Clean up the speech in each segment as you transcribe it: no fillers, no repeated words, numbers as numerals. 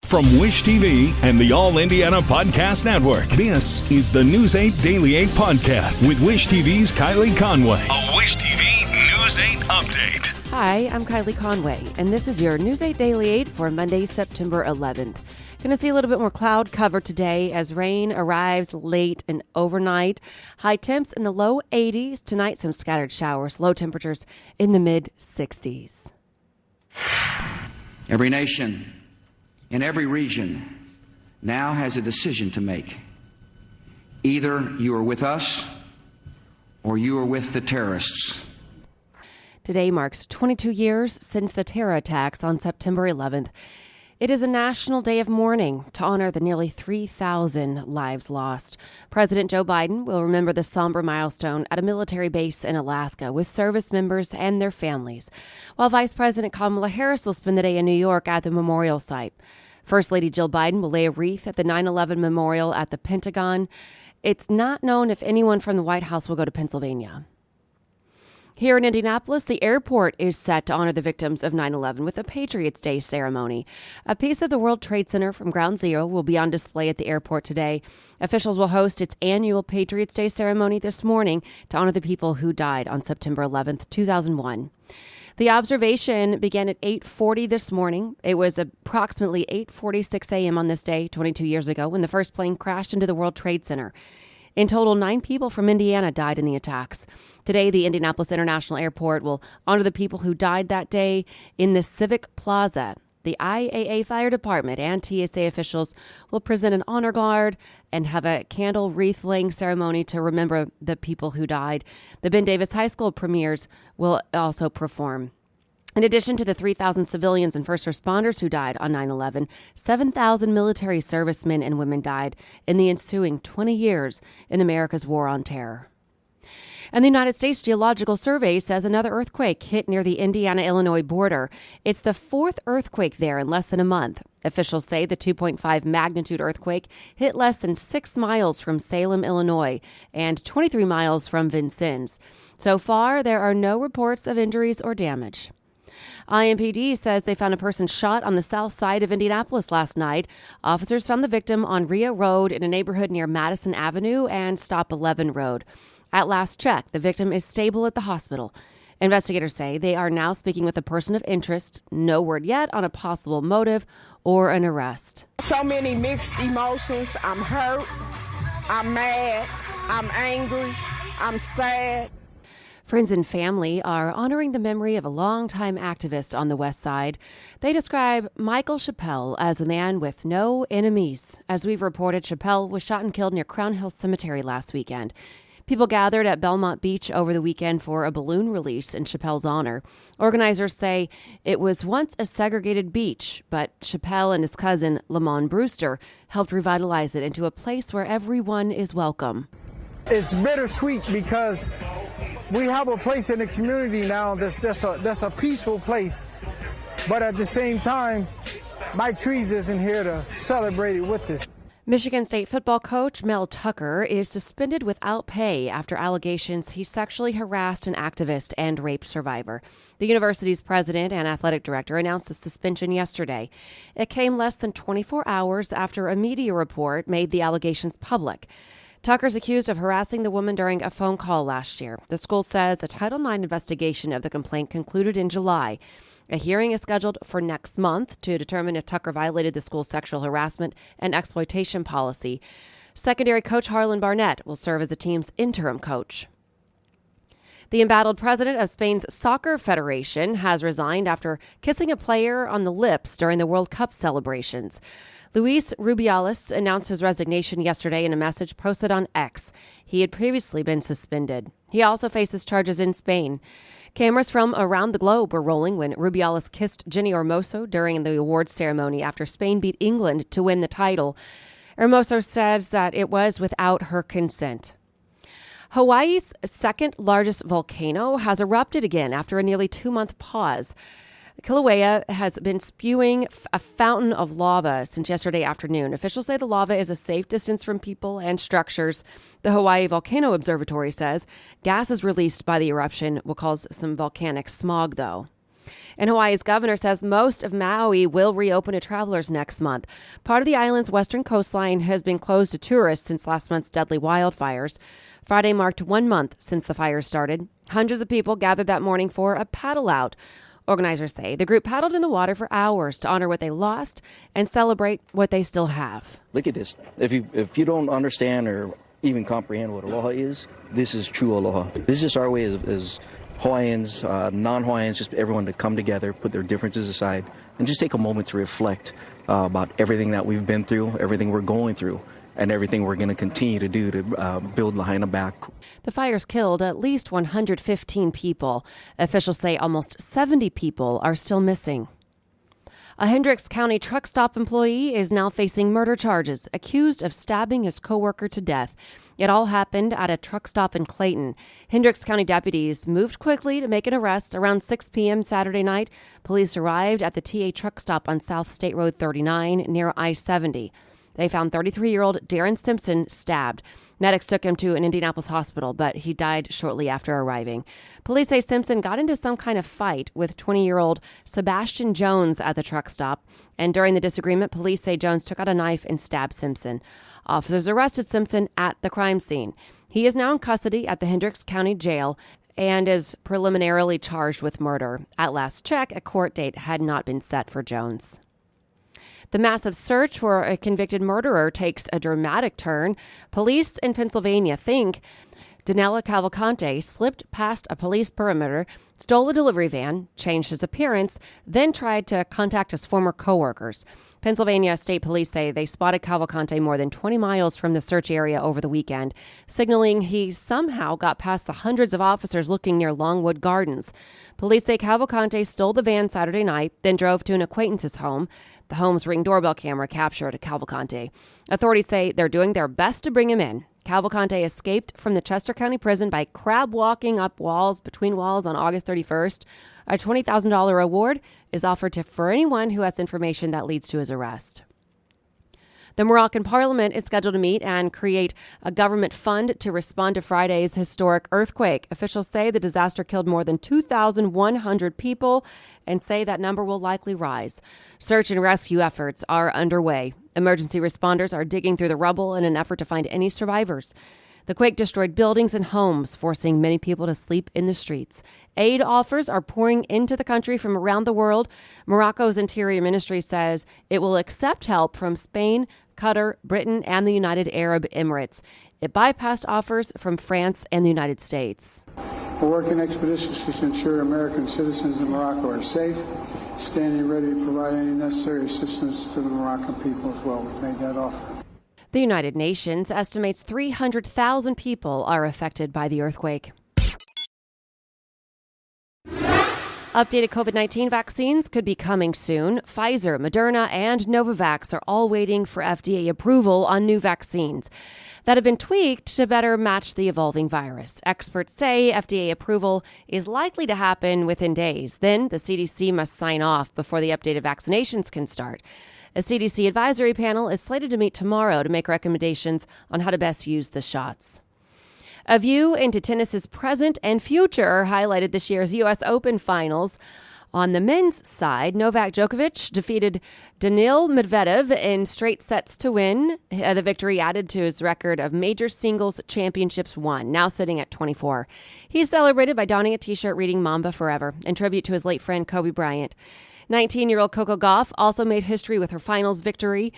From Wish TV and the All Indiana Podcast Network, this is the News 8 Daily 8 Podcast with Wish TV's Kylie Conway. A Wish TV News 8 update. Hi, I'm Kylie Conway, and this is your News 8 Daily 8 for Monday, September 11th. Going to see a little bit more cloud cover today as rain arrives late and overnight. High temps in the low 80s. Tonight, some scattered showers. Low temperatures in the mid 60s. Every nation in every region now has a decision to make. Either you are with us or you are with the terrorists. Today marks 22 years since the terror attacks on September 11th. It is a national day of mourning to honor the nearly 3,000 lives lost. President Joe Biden will remember the somber milestone at a military base in Alaska with service members and their families, while Vice President Kamala Harris will spend the day in New York at the memorial site. First Lady Jill Biden will lay a wreath at the 9/11 memorial at the Pentagon. It's not known if anyone from the White House will go to Pennsylvania. Here in Indianapolis, the airport is set to honor the victims of 9/11 with a Patriots Day ceremony. A piece of the World Trade Center from Ground Zero will be on display at the airport today. Officials will host its annual Patriots Day ceremony this morning to honor the people who died on September 11th, 2001. The observation began at 8:40 this morning. It was approximately 8:46 a.m. on this day 22 years ago when the first plane crashed into the World Trade Center. In total, 9 people from Indiana died in the attacks. Today, the Indianapolis International Airport will honor the people who died that day in the Civic Plaza. The IAA Fire Department and TSA officials will present an honor guard and have a candle wreath-laying ceremony to remember the people who died. The Ben Davis High School premiers will also perform. In addition to the 3,000 civilians and first responders who died on 9/11, 7,000 military servicemen and women died in the ensuing 20 years in America's war on terror. And the United States Geological Survey says another earthquake hit near the Indiana-Illinois border. It's the 4th earthquake there in less than a month. Officials say the 2.5 magnitude earthquake hit less than 6 miles from Salem, Illinois, and 23 miles from Vincennes. So far, there are no reports of injuries or damage. IMPD says they found a person shot on the south side of Indianapolis last night. Officers found the victim on Rhea Road in a neighborhood near Madison Avenue and Stop 11 Road. At last check, the victim is stable at the hospital. Investigators say they are now speaking with a person of interest. No word yet on a possible motive or an arrest. So many mixed emotions. I'm hurt. I'm mad. I'm angry. I'm sad. Friends and family are honoring the memory of a longtime activist on the West Side. They describe Michael Chappelle as a man with no enemies. As we've reported, Chappelle was shot and killed near Crown Hill Cemetery last weekend. People gathered at Belmont Beach over the weekend for a balloon release in Chappelle's honor. Organizers say it was once a segregated beach, but Chappelle and his cousin, Lamont Brewster, helped revitalize it into a place where everyone is welcome. It's bittersweet because we have a place in the community now that's a peaceful place, but at the same time, Mike Trees isn't here to celebrate it with us. Michigan State football coach Mel Tucker is suspended without pay after allegations he sexually harassed an activist and rape survivor. The university's president and athletic director announced the suspension yesterday. It came less than 24 hours after a media report made the allegations public. Tucker's accused of harassing the woman during a phone call last year. The school says a Title IX investigation of the complaint concluded in July. A hearing is scheduled for next month to determine if Tucker violated the school's sexual harassment and exploitation policy. Secondary coach Harlan Barnett will serve as the team's interim coach. The embattled president of Spain's Soccer Federation has resigned after kissing a player on the lips during the World Cup celebrations. Luis Rubiales announced his resignation yesterday in a message posted on X. He had previously been suspended. He also faces charges in Spain. Cameras from around the globe were rolling when Rubiales kissed Jenny Hermoso during the awards ceremony after Spain beat England to win the title. Hermoso says that it was without her consent. Hawaii's second largest volcano has erupted again after a nearly 2-month pause. Kilauea has been spewing a fountain of lava since yesterday afternoon. Officials say the lava is a safe distance from people and structures. The Hawaii Volcano Observatory says gases released by the eruption will cause some volcanic smog, though. And Hawaii's governor says most of Maui will reopen to travelers next month. Part of the island's western coastline has been closed to tourists since last month's deadly wildfires. Friday marked 1 month since the fires started. Hundreds of people gathered that morning for a paddle out. Organizers say the group paddled in the water for hours to honor what they lost and celebrate what they still have. Look at this. If you don't understand or even comprehend what aloha is, this is true aloha. This is just our way as Hawaiians, non-Hawaiians, just everyone to come together, put their differences aside, and just take a moment to reflect about everything that we've been through, everything we're going through, and everything we're going to continue to do to build Lahaina back. The fires killed at least 115 people. Officials say almost 70 people are still missing. A Hendricks County truck stop employee is now facing murder charges, accused of stabbing his coworker to death. It all happened at a truck stop in Clayton. Hendricks County deputies moved quickly to make an arrest. Around 6 p.m. Saturday night, police arrived at the TA truck stop on South State Road 39 near I-70. They found 33-year-old Darren Simpson stabbed. Medics took him to an Indianapolis hospital, but he died shortly after arriving. Police say Simpson got into some kind of fight with 20-year-old Sebastian Jones at the truck stop. And during the disagreement, police say Jones took out a knife and stabbed Simpson. Officers arrested Simpson at the crime scene. He is now in custody at the Hendricks County Jail and is preliminarily charged with murder. At last check, a court date had not been set for Jones. The massive search for a convicted murderer takes a dramatic turn. Police in Pennsylvania think Danilo Cavalcante slipped past a police perimeter, stole a delivery van, changed his appearance, then tried to contact his former coworkers. Pennsylvania State Police say they spotted Cavalcante more than 20 miles from the search area over the weekend, signaling he somehow got past the hundreds of officers looking near Longwood Gardens. Police say Cavalcante stole the van Saturday night, then drove to an acquaintance's home. The home's Ring doorbell camera captured Cavalcante. Authorities say they're doing their best to bring him in. Cavalcante escaped from the Chester County Prison by crab walking up between walls on August 31st. A $20,000 reward is offered for anyone who has information that leads to his arrest. The Moroccan parliament is scheduled to meet and create a government fund to respond to Friday's historic earthquake. Officials say the disaster killed more than 2,100 people and say that number will likely rise. Search and rescue efforts are underway. Emergency responders are digging through the rubble in an effort to find any survivors. The quake destroyed buildings and homes, forcing many people to sleep in the streets. Aid offers are pouring into the country from around the world. Morocco's Interior Ministry says it will accept help from Spain, Qatar, Britain, and the United Arab Emirates. It bypassed offers from France and the United States. We're working expeditiously to ensure American citizens in Morocco are safe, standing ready to provide any necessary assistance to the Moroccan people as well. We've made that offer. The United Nations estimates 300,000 people are affected by the earthquake. Updated COVID-19 vaccines could be coming soon. Pfizer, Moderna, and Novavax are all waiting for FDA approval on new vaccines that have been tweaked to better match the evolving virus. Experts say FDA approval is likely to happen within days. Then the CDC must sign off before the updated vaccinations can start. A CDC advisory panel is slated to meet tomorrow to make recommendations on how to best use the shots. A view into tennis's present and future highlighted this year's U.S. Open finals. On the men's side, Novak Djokovic defeated Daniil Medvedev in straight sets to win. The victory added to his record of major singles championships won, now sitting at 24. He's celebrated by donning a T-shirt reading Mamba Forever in tribute to his late friend Kobe Bryant. 19-year-old Coco Gauff also made history with her finals victory.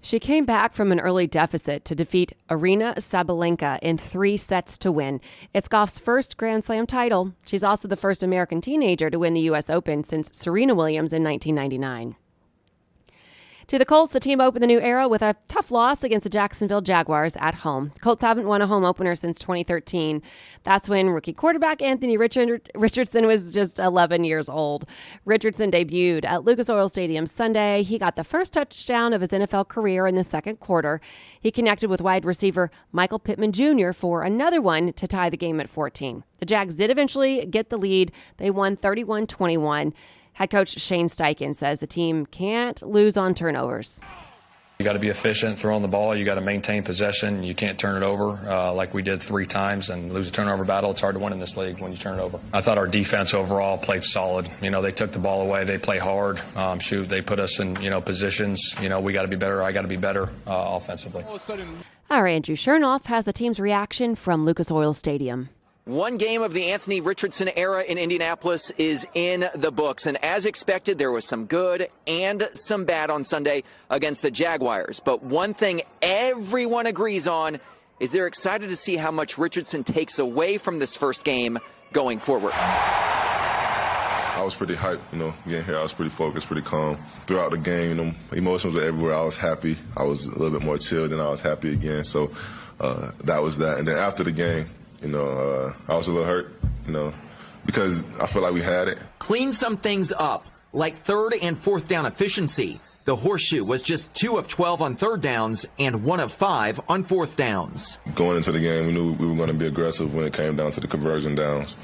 She came back from an early deficit to defeat Aryna Sabalenka in 3 sets to win. It's Gauff's first Grand Slam title. She's also the first American teenager to win the U.S. Open since Serena Williams in 1999. To the Colts, the team opened the new era with a tough loss against the Jacksonville Jaguars at home. Colts haven't won a home opener since 2013. That's when rookie quarterback Anthony Richardson was just 11 years old. Richardson debuted at Lucas Oil Stadium Sunday. He got the first touchdown of his NFL career in the second quarter. He connected with wide receiver Michael Pittman Jr. for another one to tie the game at 14. The Jags did eventually get the lead. They won 31-21. Head coach Shane Steichen says the team can't lose on turnovers. You got to be efficient throwing the ball. You got to maintain possession. You can't turn it over like we did 3 times and lose a turnover battle. It's hard to win in this league when you turn it over. I thought our defense overall played solid. They took the ball away. They play hard. They put us in, positions. We got to be better. I got to be better offensively. Our Andrew Chernoff has the team's reaction from Lucas Oil Stadium. One game of the Anthony Richardson era in Indianapolis is in the books, and as expected, there was some good and some bad on Sunday against the Jaguars. But one thing everyone agrees on is they're excited to see how much Richardson takes away from this first game going forward. I was pretty hyped, getting here. I was pretty focused, pretty calm. Throughout the game, emotions were everywhere. I was happy. I was a little bit more chilled, and I was happy again. So that was that. And then after the game, I was a little hurt, because I feel like we had it. Clean some things up, like 3rd and 4th down efficiency. The horseshoe was just 2 of 12 on 3rd downs and 1 of 5 on 4th downs. Going into the game, we knew we were going to be aggressive when it came down to the conversion downs.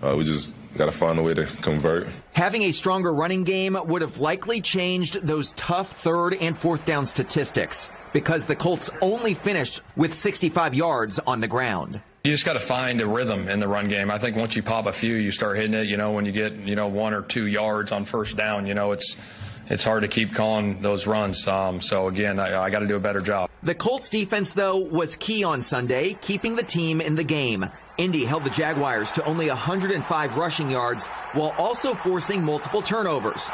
We just got to find a way to convert. Having a stronger running game would have likely changed those tough 3rd and 4th down statistics, because the Colts only finished with 65 yards on the ground. You just got to find a rhythm in the run game. I think once you pop a few, you start hitting it. When you get 1 or 2 yards on first down, it's hard to keep calling those runs. So again, I got to do a better job. The Colts defense, though, was key on Sunday, keeping the team in the game. Indy held the Jaguars to only 105 rushing yards while also forcing multiple turnovers.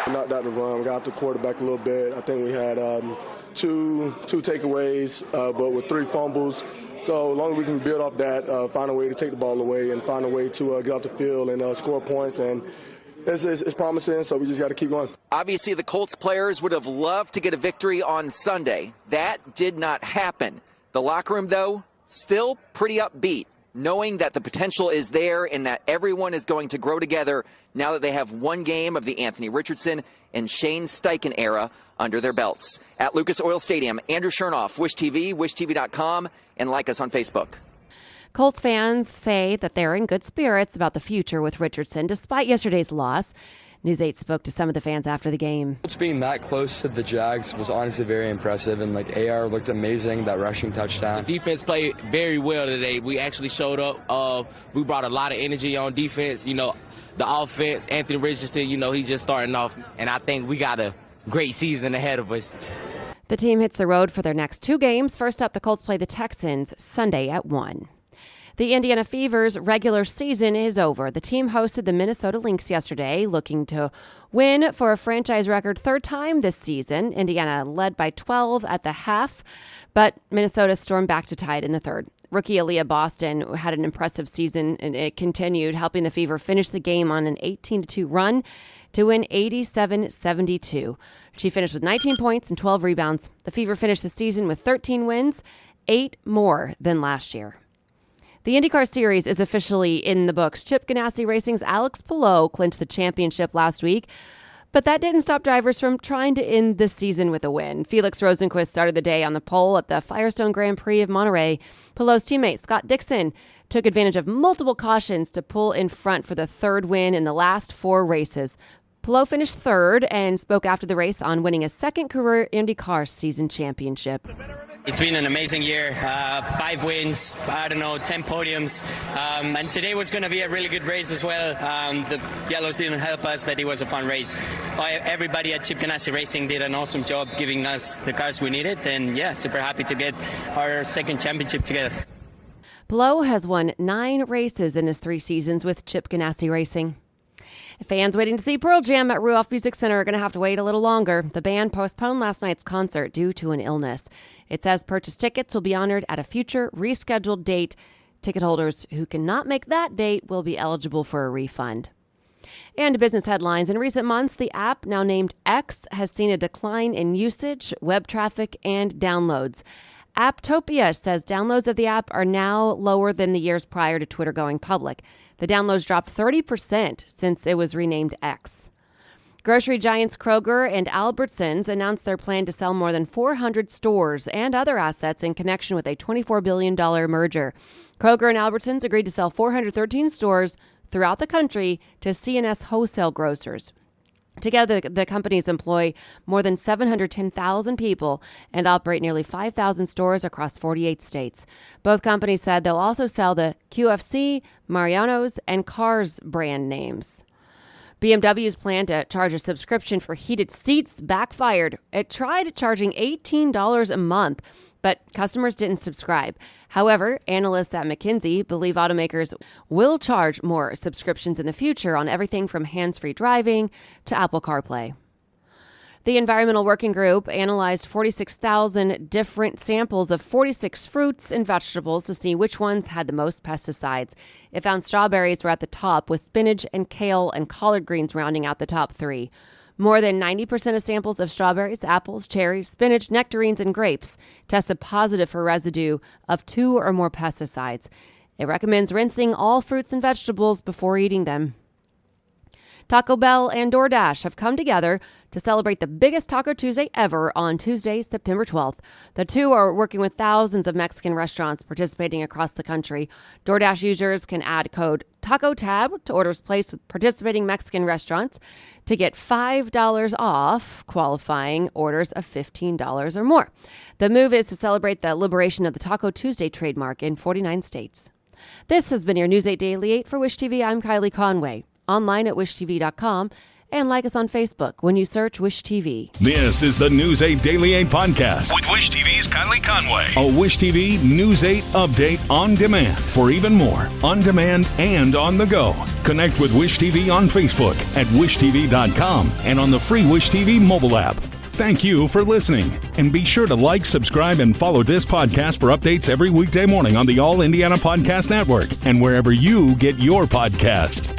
We knocked out the run. We got the quarterback a little bit. I think we had two takeaways, but with 3 fumbles. So as long as we can build off that, find a way to take the ball away and find a way to get off the field and score points, and it's promising, so we just got to keep going. Obviously, the Colts players would have loved to get a victory on Sunday. That did not happen. The locker room, though, still pretty upbeat, knowing that the potential is there and that everyone is going to grow together now that they have one game of the Anthony Richardson and Shane Steichen era under their belts. At Lucas Oil Stadium, Andrew Chernoff, Wish TV, wishtv.com, and like us on Facebook. Colts fans say that they're in good spirits about the future with Richardson, despite yesterday's loss. News 8 spoke to some of the fans after the game. Being that close to the Jags was honestly very impressive, and AR looked amazing, that rushing touchdown. The defense played very well today. We actually showed up. We brought a lot of energy on defense. The offense, Anthony Richardson, he's just starting off, and I think we got a great season ahead of us. The team hits the road for their next 2 games. First up, the Colts play the Texans Sunday at 1. The Indiana Fever's regular season is over. The team hosted the Minnesota Lynx yesterday, looking to win for a franchise record 3rd time this season. Indiana led by 12 at the half, but Minnesota stormed back to tie it in the 3rd. Rookie Aaliyah Boston had an impressive season, and it continued, helping the Fever finish the game on an 18-2 run to win 87-72. She finished with 19 points and 12 rebounds. The Fever finished the season with 13 wins, 8 more than last year. The IndyCar Series is officially in the books. Chip Ganassi Racing's Alex Palou clinched the championship last week, but that didn't stop drivers from trying to end the season with a win. Felix Rosenqvist started the day on the pole at the Firestone Grand Prix of Monterey. Palou's teammate Scott Dixon took advantage of multiple cautions to pull in front for the 3rd win in the last 4 races. Palou finished 3rd and spoke after the race on winning a 2nd career IndyCar season championship. It's been an amazing year, 5 wins, 10 podiums, and today was going to be a really good race as well. The yellows didn't help us, but it was a fun race. Everybody at Chip Ganassi Racing did an awesome job giving us the cars we needed, and super happy to get our 2nd championship together. Palou has won 9 races in his 3 seasons with Chip Ganassi Racing. Fans waiting to see Pearl Jam at Ruoff Music Center are going to have to wait a little longer. The band postponed last night's concert due to an illness. It says purchased tickets will be honored at a future rescheduled date. Ticket holders who cannot make that date will be eligible for a refund. And business headlines. In recent months, the app, now named X, has seen a decline in usage, web traffic, and downloads. Apptopia says downloads of the app are now lower than the years prior to Twitter going public. The downloads dropped 30% since it was renamed X. Grocery giants Kroger and Albertsons announced their plan to sell more than 400 stores and other assets in connection with a $24 billion merger. Kroger and Albertsons agreed to sell 413 stores throughout the country to C&S wholesale grocers. Together, the companies employ more than 710,000 people and operate nearly 5,000 stores across 48 states. Both companies said they'll also sell the QFC, Mariano's, and Cars brand names. BMW's plan to charge a subscription for heated seats backfired. It tried charging $18 a month, but customers didn't subscribe. However, analysts at McKinsey believe automakers will charge more subscriptions in the future on everything from hands-free driving to Apple CarPlay. The Environmental Working Group analyzed 46,000 different samples of 46 fruits and vegetables to see which ones had the most pesticides. It found strawberries were at the top, with spinach and kale and collard greens rounding out the top three. More than 90% of samples of strawberries, apples, cherries, spinach, nectarines, and grapes tested positive for residue of 2 or more pesticides. It recommends rinsing all fruits and vegetables before eating them. Taco Bell and DoorDash have come together to celebrate the biggest Taco Tuesday ever on Tuesday, September 12th. The two are working with thousands of Mexican restaurants participating across the country. DoorDash users can add code TACOTAB to orders placed with participating Mexican restaurants to get $5 off qualifying orders of $15 or more. The move is to celebrate the liberation of the Taco Tuesday trademark in 49 states. This has been your News 8 Daily 8 for Wish TV. I'm Kylie Conway. Online at wishtv.com and like us on Facebook when you search Wish TV. This is the News 8 Daily 8 podcast with Wish TV's Kylie Conway. A Wish TV News 8 update on demand for even more on demand and on the go. Connect with Wish TV on Facebook at wishtv.com and on the free Wish TV mobile app. Thank you for listening, and be sure to like, subscribe, and follow this podcast for updates every weekday morning on the All Indiana Podcast Network and wherever you get your podcast.